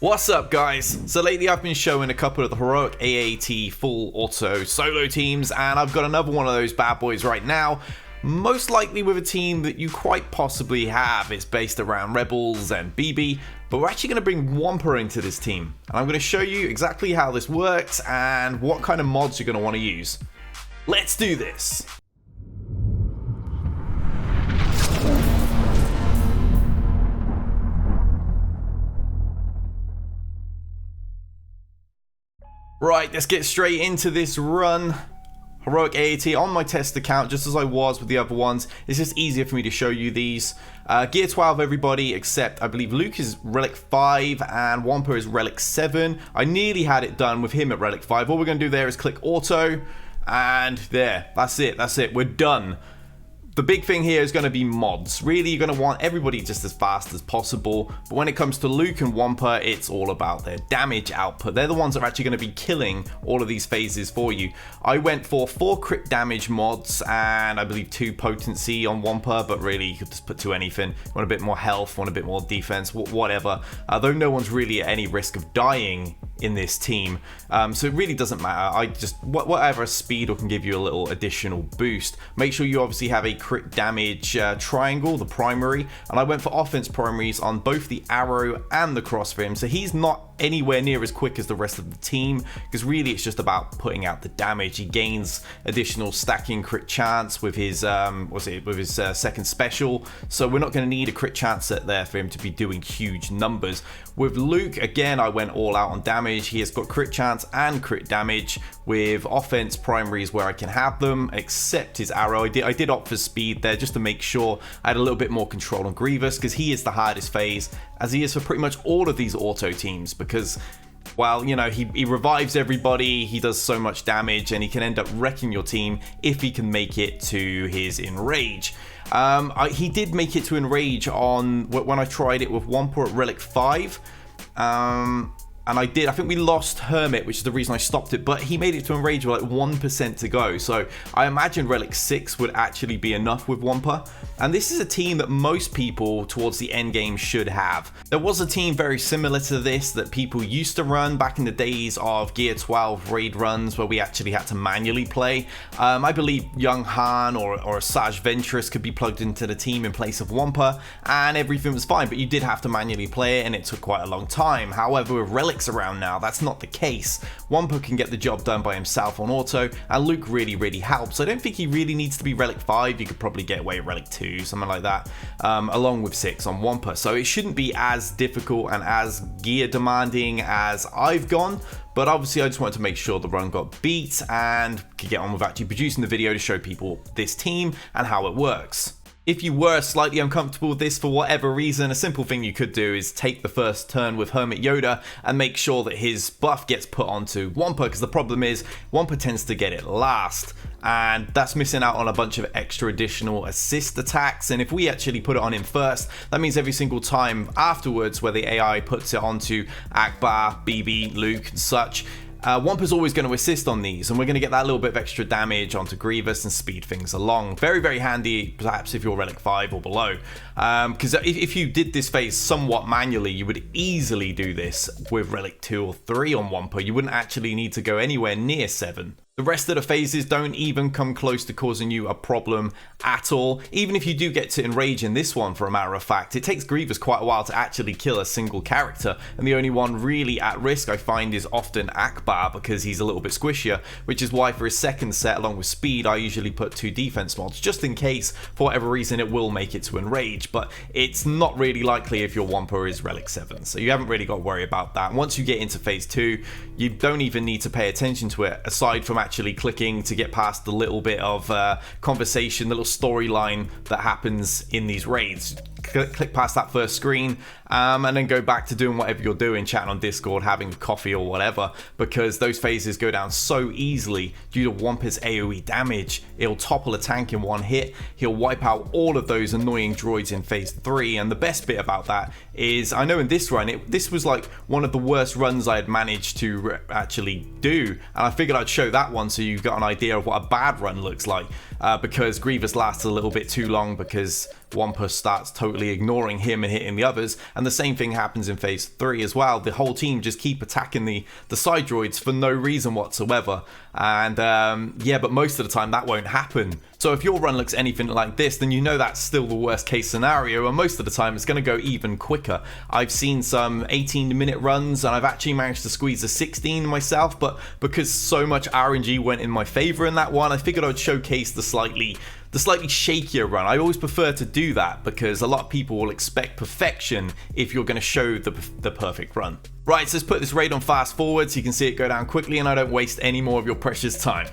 What's up, guys? So lately I've been showing a couple of the heroic HAAT full auto solo teams, and I've got another one of those bad boys right now, most likely with a team that you quite possibly have. It's based around Rebels and BB, but we're actually going to bring Wampa into this team, and I'm going to show you exactly how this works and what kind of mods you're going to want to use. Let's do this! Right, let's get straight into this run. Heroic HAAT on my test account, just as I was with the other ones. It's just easier for me to show you these. Gear 12 everybody, except I believe Luke is Relic 5 and Wampa is Relic 7. I nearly had it done with him at Relic 5. All we're going to do there is click auto, and there, that's it, we're done. The big thing here is going to be mods. Really, you're going to want everybody just as fast as possible. But when it comes to Luke and Wampa, it's all about their damage output. They're the ones that are actually going to be killing all of these phases for you. I went for 4 crit damage mods and I believe 2 potency on Wampa, but really you could just put 2 anything. Want a bit more health, want a bit more defense, whatever. Though no one's really at any risk of dying in this team, so it really doesn't matter. I just whatever speed or can give you a little additional boost. Make sure you obviously have a crit damage triangle, the primary, and I went for offense primaries on both the arrow and the cross for him, so he's not anywhere near as quick as the rest of the team, because really it's just about putting out the damage. He gains additional stacking crit chance with his second special, so we're not going to need a crit chance set there for him to be doing huge numbers. With Luke, again, I went all out on damage. He has got crit chance and crit damage with offense primaries where I can have them, except his arrow. I did opt for speed there just to make sure I had a little bit more control on Grievous, because he is the hardest phase, as he is for pretty much all of these auto teams, because, well, you know, he revives everybody, he does so much damage, and he can end up wrecking your team if he can make it to his Enrage. He did make it to Enrage when I tried it with Wampa at Relic 5. And I think we lost Hermit, which is the reason I stopped it, but he made it to Enrage with like 1% to go, so I imagine Relic 6 would actually be enough with Wampa, and this is a team that most people towards the end game should have. There was a team very similar to this that people used to run back in the days of Gear 12 raid runs where we actually had to manually play. I believe Young Han or Saj Ventress could be plugged into the team in place of Wampa, and everything was fine, but you did have to manually play it, and it took quite a long time. However, with Relic around now, that's not the case. Wampa can get the job done by himself on auto, and Luke really helps. I don't think he really needs to be Relic 5. You could probably get away with Relic 2, something like that, along with 6 on Wampa, so it shouldn't be as difficult and as gear demanding as I've gone. But obviously I just wanted to make sure the run got beat and could get on with actually producing the video to show people this team and how it works. If you were slightly uncomfortable with this for whatever reason, a simple thing you could do is take the first turn with Hermit Yoda and make sure that his buff gets put onto Wampa, because the problem is Wampa tends to get it last, and that's missing out on a bunch of extra additional assist attacks. And if we actually put it on him first, that means every single time afterwards where the AI puts it onto Ackbar, BB, Luke and such, Wampa's always going to assist on these, and we're going to get that little bit of extra damage onto Grievous and speed things along. Very handy, perhaps if you're Relic 5 or below, because if you did this phase somewhat manually, you would easily do this with Relic 2 or 3 on Wampa. You wouldn't actually need to go anywhere near 7. The rest of the phases don't even come close to causing you a problem at all. Even if you do get to Enrage in this one, for a matter of fact, it takes Grievous quite a while to actually kill a single character, and the only one really at risk I find is often Ackbar, because he's a little bit squishier, which is why for his second set along with speed I usually put 2 defense mods, just in case for whatever reason it will make it to Enrage, but it's not really likely if your Wampa is Relic 7, so you haven't really got to worry about that. Once you get into phase 2, you don't even need to pay attention to it, aside from actually clicking to get past the little bit of conversation, the little storyline that happens in these raids. Click past that first screen and then go back to doing whatever you're doing, chatting on Discord, having coffee or whatever, because those phases go down so easily due to Wampa's AoE damage. It'll topple a tank in one hit, he'll wipe out all of those annoying droids in phase 3, and the best bit about that is, I know in this run, this was like one of the worst runs I had managed to actually do, and I figured I'd show that one so you've got an idea of what a bad run looks like, because Grievous lasts a little bit too long because Wampa starts totally ignoring him and hitting the others, and the same thing happens in phase 3 as well. The whole team just keep attacking the side droids for no reason whatsoever, and yeah, but most of the time that won't happen. So if your run looks anything like this, then you know that's still the worst case scenario, and most of the time it's going to go even quicker. I've seen some 18-minute runs, and I've actually managed to squeeze a 16 myself, but because so much RNG went in my favor in that one, I figured I'd showcase the slightly shakier run. I always prefer to do that because a lot of people will expect perfection if you're going to show the perfect run. Right, so let's put this raid on fast forward so you can see it go down quickly and I don't waste any more of your precious time.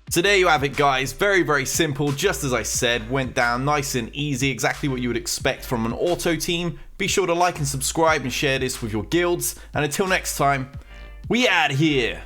So there you have it, guys. Very, very simple. Just as I said, went down nice and easy. Exactly what you would expect from an auto team. Be sure to like and subscribe and share this with your guilds. And until next time, we out here.